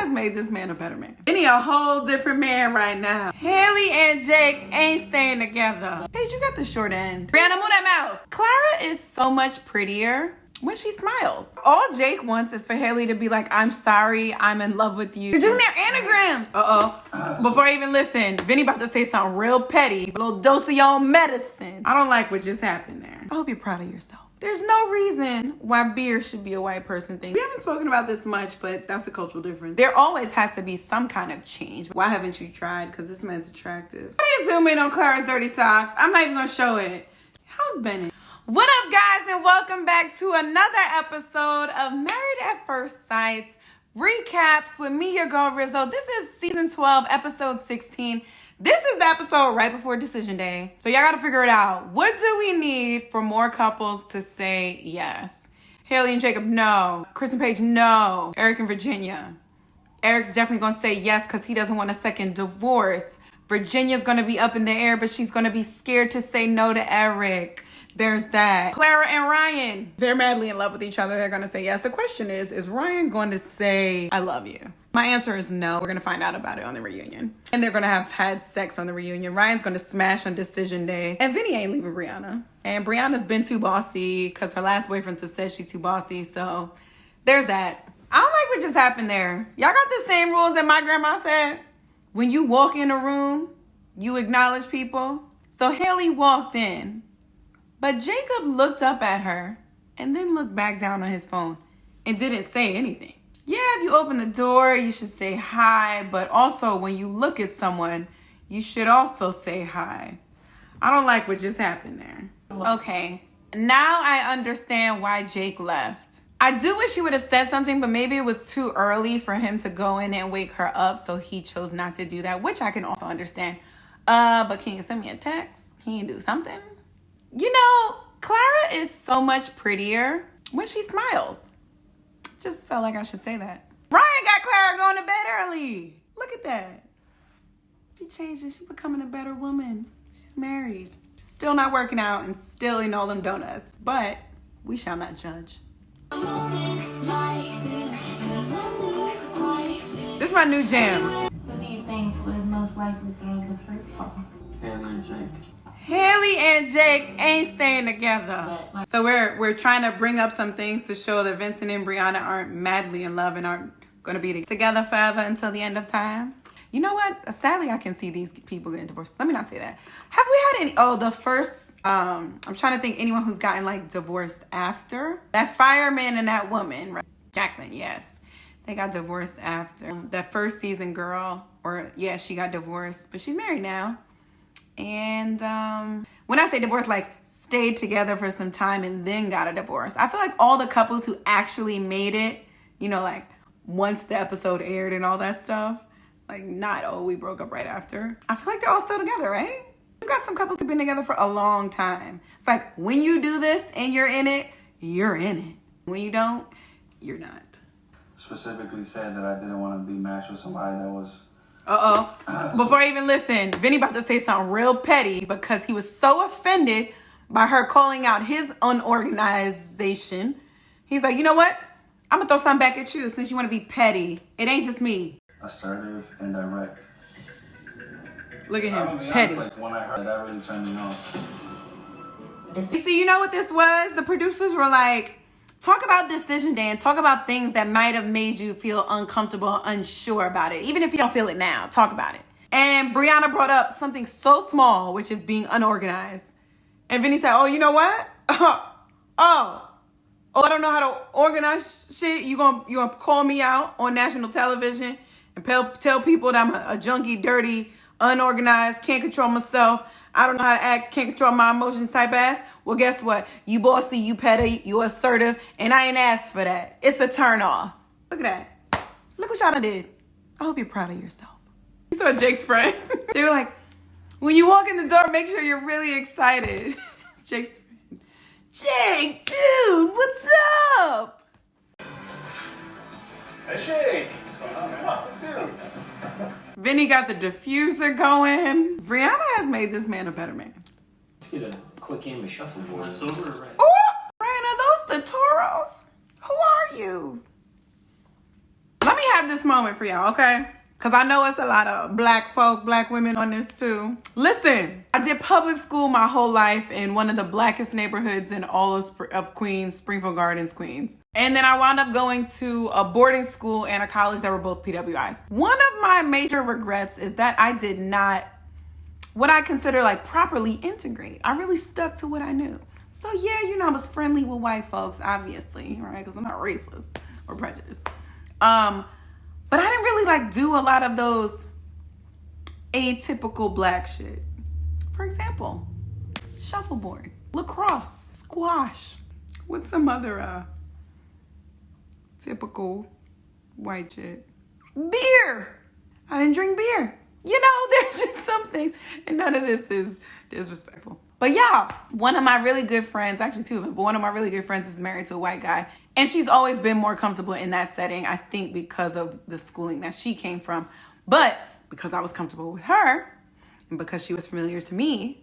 has made this man a better man. Vinny a whole different man right now. Haley and Jake ain't staying together. Paige, you got the short end. Brianna, move that mouse. Clara is so much prettier when she smiles. All Jake wants is for Haley to be like, I'm sorry, I'm in love with you. You're doing their anagrams. Before I even listen, Vinny about to say something real petty. A little dose of your own medicine. I don't like what just happened there. I hope you're proud of yourself. There's no reason why beer should be a white person thing. We haven't spoken about this much, but that's a cultural difference. There always has to be some kind of change. Why haven't you tried? Because this man's attractive. How do you zoom in on Clara's dirty socks? I'm not even gonna show it. How's Bennett? What up, guys, and welcome back to another episode of Married at First Sight's recaps with me, your girl Rizzo. This is season 12, episode 16. This is the episode right before decision day. So y'all gotta figure it out. What do we need for more couples to say yes? Haley and Jacob, no. Chris and Paige, no. Eric and Virginia. Eric's definitely gonna say yes because he doesn't want a second divorce. Virginia's gonna be up in the air, but she's gonna be scared to say no to Eric. There's that. Clara and Ryan, they're madly in love with each other. They're gonna say yes. The question is Ryan going to say, I love you? My answer is no. We're gonna find out about it on the reunion. And they're gonna have had sex on the reunion. Ryan's gonna smash on decision day. And Vinny ain't leaving Brianna. And Brianna's been too bossy because her last boyfriends have said she's too bossy. So there's that. I don't like what just happened there. Y'all got the same rules that my grandma said. When you walk in a room, you acknowledge people. So Haley walked in. But Jacob looked up at her and then looked back down on his phone and didn't say anything. Yeah, if you open the door, you should say hi. But also when you look at someone, you should also say hi. I don't like what just happened there. Okay, now I understand why Jake left. I do wish he would have said something, but maybe it was too early for him to go in and wake her up. So he chose not to do that, which I can also understand. But can you send me a text? Can you do something? You know, Clara is so much prettier when she smiles. Just felt like I should say that. Ryan got Clara going to bed early. Look at that. She changed it. She's becoming a better woman. She's married. She's still not working out and still eating all them donuts. But we shall not judge. This is my new jam. Who do you think would most likely throw the curveball? Haley and Jake. Haley and Jake ain't staying together. So we're trying to bring up some things to show that Vincent and Brianna aren't madly in love and aren't going to be together forever until the end of time. You know what? Sadly, I can see these people getting divorced. Let me not say that. Have we had any? Oh, the first, I'm trying to think anyone who's gotten like divorced after. That fireman and that woman, right? Jacqueline, yes. They got divorced after. That first season girl, or yeah, she got divorced, but she's married now. And when I say divorce, like stayed together for some time and then got a divorce. I feel like all the couples who actually made it, you know, like once the episode aired and all that stuff, like not, oh, we broke up right after. I feel like they're all still together, right? We've got some couples who've been together for a long time. It's like when you do this and you're in it, you're in it. When you don't, you're not. Specifically said that I didn't want to be matched with somebody that was... Before I even listen, Vinny about to say something real petty because he was so offended by her calling out his unorganization. He's like, you know what? I'm going to throw something back at you since you want to be petty. It ain't just me. Assertive and direct. Look at him, I mean, petty. like, when I heard that really turned me on. You see, you know what this was? The producers were like, talk about decision day and talk about things that might have made you feel uncomfortable, unsure about it. Even if you don't feel it now, talk about it. And Brianna brought up something so small, which is being unorganized. And Vinny said, oh, you know what? I don't know how to organize shit. You gonna call me out on national television and tell people that I'm a junkie, dirty, unorganized, can't control myself. I don't know how to act, can't control my emotions type ass. Well, guess what? You bossy, you petty, you assertive, and I ain't asked for that. It's a turn off. Look at that. Look what y'all did. I hope you're proud of yourself. You saw Jake's friend. They were like, when you walk in the door, make sure you're really excited. Jake's friend. Jake, dude, what's up? Hey, Jake. What's going on, man? Dude. Vinny got the diffuser going. Brianna has made this man a better man. Let's get a quick game of shuffleboard. That's over, right? Oh, Brian, are those the Toros? Who are you? Let me have this moment for y'all, okay? Because I know it's a lot of black folk, black women on this too. Listen, I did public school my whole life in one of the blackest neighborhoods in all of Queens, Springfield Gardens, Queens. And then I wound up going to a boarding school and a college that were both PWIs. One of my major regrets is that I did not, what I consider like properly integrate. I really stuck to what I knew. So yeah, you know, I was friendly with white folks, obviously, right? Because I'm not racist or prejudiced. But I didn't really like do a lot of those atypical black shit. For example, shuffleboard, lacrosse, squash. What's some other typical white shit? Beer. I didn't drink beer. You know, there's just some things, and none of this is disrespectful. But yeah, one of my really good friends, actually two of them, but one of my really good friends is married to a white guy. And she's always been more comfortable in that setting, I think because of the schooling that she came from. But because I was comfortable with her, and because she was familiar to me,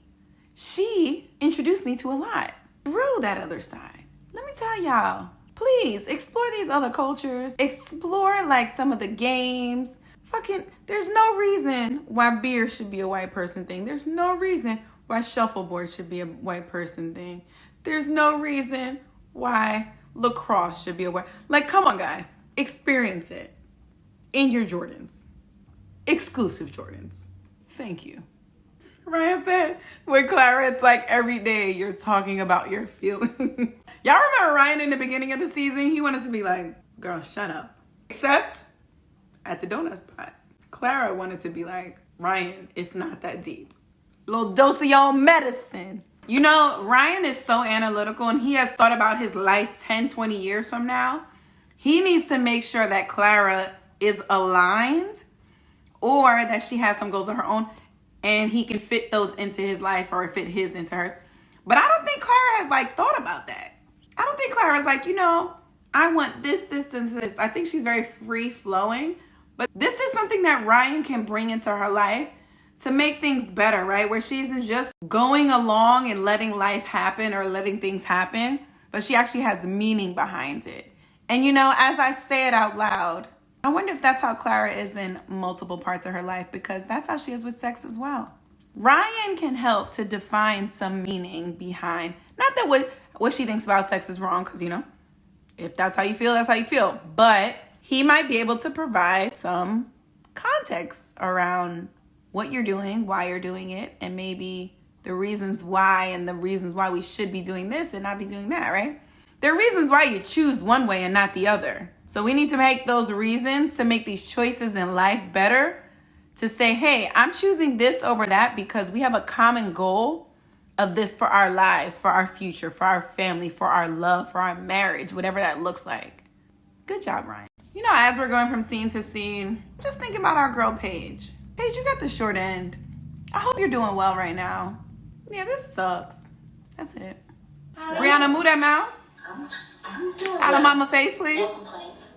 she introduced me to a lot through that other side. Let me tell y'all, please explore these other cultures. Explore like some of the games. There's no reason why beer should be a white person thing. There's no reason why shuffleboard should be a white person thing. There's no reason why lacrosse should be a white. Like, come on, guys. Experience it in your Jordans. Exclusive Jordans. Thank you. Ryan said, with Clara, it's like every day you're talking about your feelings. Y'all remember Ryan in the beginning of the season? He wanted to be like, girl, shut up. Except at the donut spot. Clara wanted to be like, Ryan, it's not that deep. Little dose of your own medicine. You know, Ryan is so analytical and he has thought about his life 10, 20 years from now. He needs to make sure that Clara is aligned or that she has some goals of her own and he can fit those into his life or fit his into hers. But I don't think Clara has like thought about that. I don't think Clara's like, you know, I want this, this, and this. I think she's very free flowing. But this is something that Ryan can bring into her life to make things better, right? Where she isn't just going along and letting life happen or letting things happen, but she actually has meaning behind it. And you know, as I say it out loud, I wonder if that's how Clara is in multiple parts of her life, because that's how she is with sex as well. Ryan can help to define some meaning behind, not that what she thinks about sex is wrong, because you know, if that's how you feel, that's how you feel. But he might be able to provide some context around what you're doing, why you're doing it, and maybe the reasons why and the reasons why we should be doing this and not be doing that, right? There are reasons why you choose one way and not the other. So we need to make those reasons to make these choices in life better, to say, hey, I'm choosing this over that because we have a common goal of this for our lives, for our future, for our family, for our love, for our marriage, whatever that looks like. Good job, Ryan. You know, as we're going from scene to scene, just think about our girl, Paige. Paige, you got the short end. I hope you're doing well right now. Yeah, this sucks. That's it. Brianna, move that mouse. Out of mama face, please.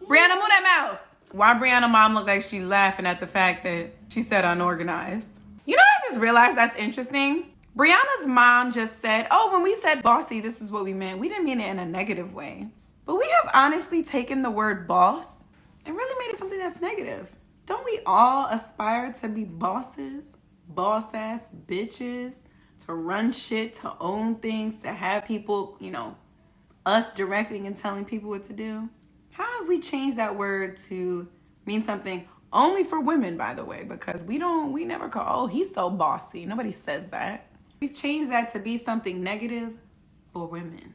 Brianna, move that mouse. Why Brianna mom look like she laughing at the fact that she said unorganized? You know what I just realized that's interesting? Brianna's mom just said, oh, when we said bossy, this is what we meant. We didn't mean it in a negative way. But we have honestly taken the word boss and really made it something that's negative. Don't we all aspire to be bosses, boss-ass bitches, to run shit, to own things, to have people, you know, us directing and telling people what to do? How have we changed that word to mean something only for women, by the way? Because we never call, oh, he's so bossy. Nobody says that. We've changed that to be something negative for women.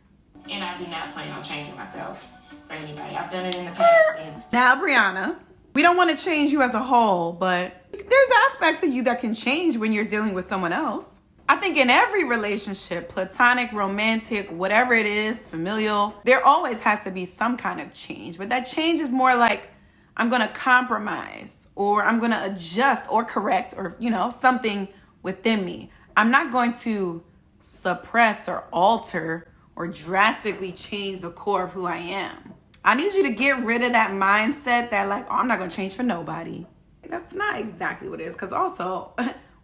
And I do not plan on changing myself for anybody. I've done it in the past. Now, Brianna, we don't want to change you as a whole, but there's aspects of you that can change when you're dealing with someone else. I think in every relationship, platonic, romantic, whatever it is, familial, there always has to be some kind of change. But that change is more like, I'm going to compromise, or I'm going to adjust or correct, or, you know, something within me. I'm not going to suppress or alter or drastically change the core of who I am. I need you to get rid of that mindset that like, oh, I'm not going to change for nobody. That's not exactly what it is. Because also,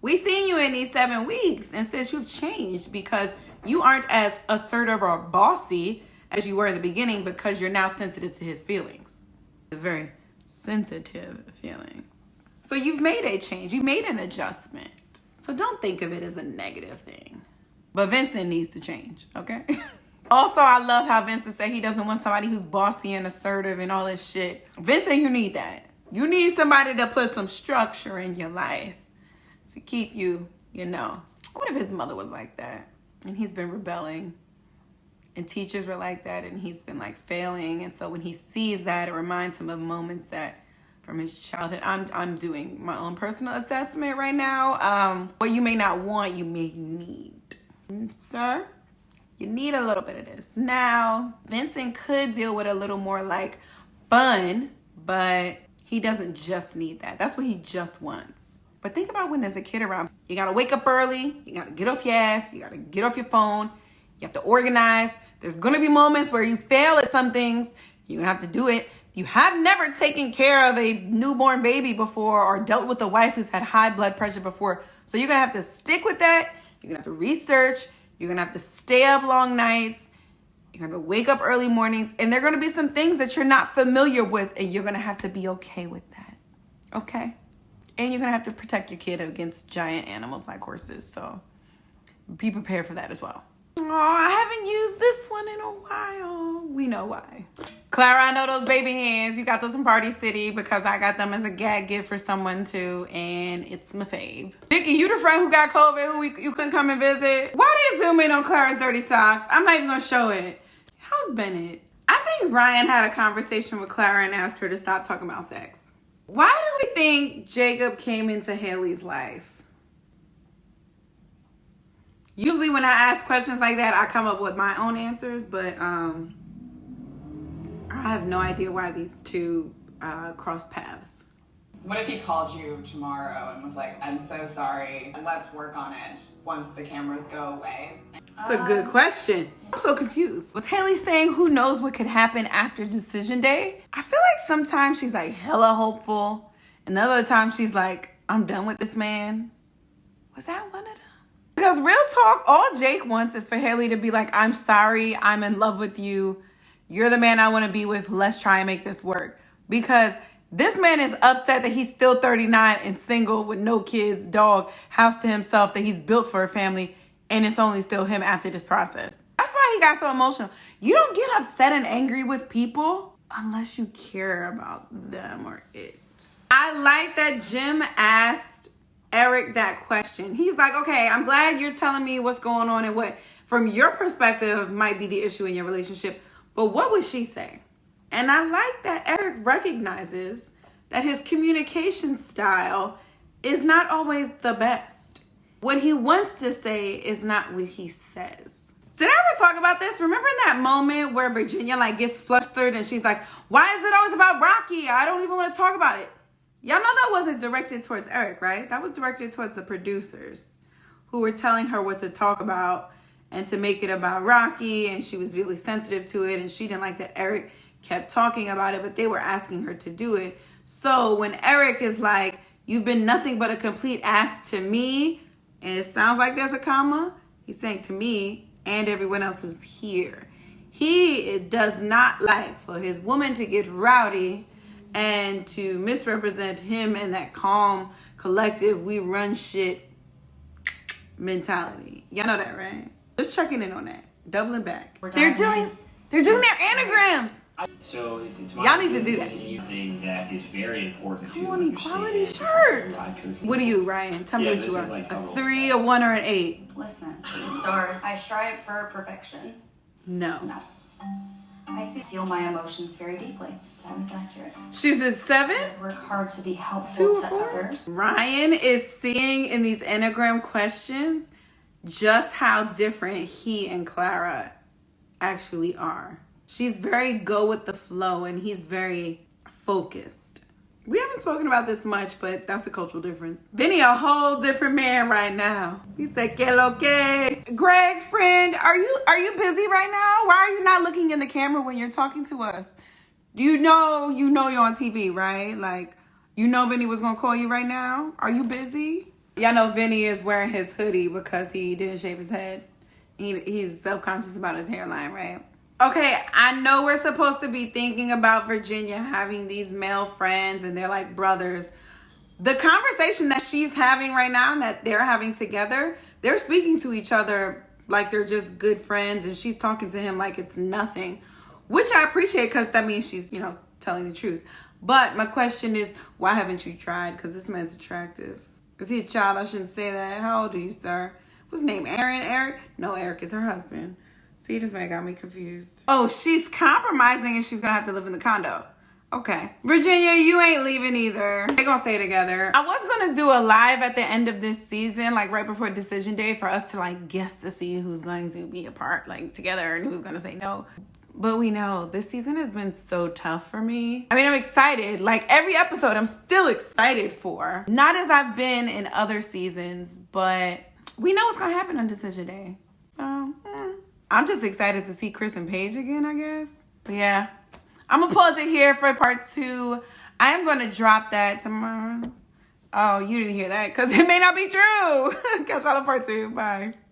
we seen you in these 7 weeks, and since you've changed because you aren't as assertive or bossy as you were in the beginning because you're now sensitive to his feelings. It's very sensitive feelings. So you've made a change. You made an adjustment. So don't think of it as a negative thing. But Vincent needs to change, okay? Also, I love how Vincent said he doesn't want somebody who's bossy and assertive and all this shit. Vincent, you need that. You need somebody to put some structure in your life to keep you, you know. What if his mother was like that and he's been rebelling and teachers were like that and he's been like failing, and so when he sees that, it reminds him of moments that from his childhood. I'm doing my own personal assessment right now. What you may not want, you may need. Sir, you need a little bit of this. Now, Vincent could deal with a little more like fun, but he doesn't just need that. That's what he just wants. But think about when there's a kid around. You gotta wake up early, you gotta get off your ass, you gotta get off your phone, you have to organize. There's gonna be moments where you fail at some things. You're gonna have to do it. You have never taken care of a newborn baby before or dealt with a wife who's had high blood pressure before. So you're gonna have to stick with that. You're gonna have to research. You're gonna have to stay up long nights. You're gonna wake up early mornings. And there are gonna be some things that you're not familiar with, and you're gonna have to be okay with that. Okay? And you're gonna have to protect your kid against giant animals like horses. So be prepared for that as well. Oh, I haven't used this one in a while. We know why. Clara, I know those baby hands. You got those from Party City because I got them as a gag gift for someone too, and it's my fave. Vicky, you the friend who got COVID who you couldn't come and visit? Why do you zoom in on Clara's dirty socks? I'm not even gonna show it. How's Bennett? I think Ryan had a conversation with Clara and asked her to stop talking about sex. Why do we think Jacob came into Haley's life? Usually when I ask questions like that, I come up with my own answers, but I have no idea why these two crossed paths. What if he called you tomorrow and was like, I'm so sorry, let's work on it once the cameras go away? That's a good question. I'm so confused. Was Haley saying who knows what could happen after decision day? I feel like sometimes she's like hella hopeful, and the other time she's like, I'm done with this man. Was that one of them? Because real talk, all Jake wants is for Haley to be like, I'm sorry, I'm in love with you. You're the man I want to be with. Let's try and make this work. Because this man is upset that he's still 39 and single with no kids, dog, house to himself, that he's built for a family, and it's only still him after this process. That's why he got so emotional. You don't get upset and angry with people unless you care about them or it. I like that Jim asked Eric that question. He's like, okay, I'm glad you're telling me what's going on and what, from your perspective, might be the issue in your relationship. But what would she say? And I like that Eric recognizes that his communication style is not always the best. What he wants to say is not what he says. Did I ever talk about this? Remember that moment where Virginia like gets flustered and she's like, why is it always about Rocky? I don't even want to talk about it. Y'all know that wasn't directed towards Eric, right? That was directed towards the producers who were telling her what to talk about and to make it about Rocky, and she was really sensitive to it, and she didn't like that Eric kept talking about it, but they were asking her to do it. So when Eric is like, you've been nothing but a complete ass to me, and it sounds like there's a comma, he's saying to me and everyone else who's here. He does not like for his woman to get rowdy and to misrepresent him in that calm, collective, we run shit mentality. Y'all know that, right? Just checking in on that. Doubling back. They're doing their anagrams. So it's Y'all need to do that. Thing that is very important Come to on, understand. equality shirt. Right. What are you, Ryan? Tell me what this you is are. like A a roll 3, a 1, or an 8? Listen, the stars. I strive for perfection. No. No. I feel my emotions very deeply. That was accurate. She's a 7? I work hard to be 2 helpful or to 4? others. Ryan is seeing in these Enneagram questions just how different he and Clara actually are. She's very go with the flow and he's very focused. We haven't spoken about this much, but that's a cultural difference. Vinny a whole different man right now. He said, que lo que. Greg, friend, are you busy right now? Why are you not looking in the camera when you're talking to us? You know you're on TV, right? Like, you know Vinny was gonna call you right now? Are you busy? Y'all know Vinny is wearing his hoodie because he didn't shave his head. He's self-conscious about his hairline, right? Okay, I know we're supposed to be thinking about Virginia having these male friends and they're like brothers. The conversation that she's having right now and that they're having together, they're speaking to each other like they're just good friends, and she's talking to him like it's nothing, which I appreciate because that means she's, telling the truth. But my question is, why haven't you tried? Because this man's attractive. Is he a child? I shouldn't say that. How old are you, sir? What's his name? Aaron? Eric? No, Eric is her husband. See, this man got me confused. Oh, she's compromising and she's going to have to live in the condo. Okay. Virginia, you ain't leaving either. They're going to stay together. I was going to do a live at the end of this season, like right before decision day, for us to like guess to see who's going to be apart, like together, and who's going to say no. But we know this season has been so tough for me. I mean, I'm excited. Like every episode, I'm still excited for. Not as I've been in other seasons, but we know what's going to happen on decision day. So, I'm just excited to see Chris and Paige again, I guess. But yeah. I'm going to pause it here for part 2. I am going to drop that tomorrow. Oh, you didn't hear that because it may not be true. Catch y'all in part 2. Bye.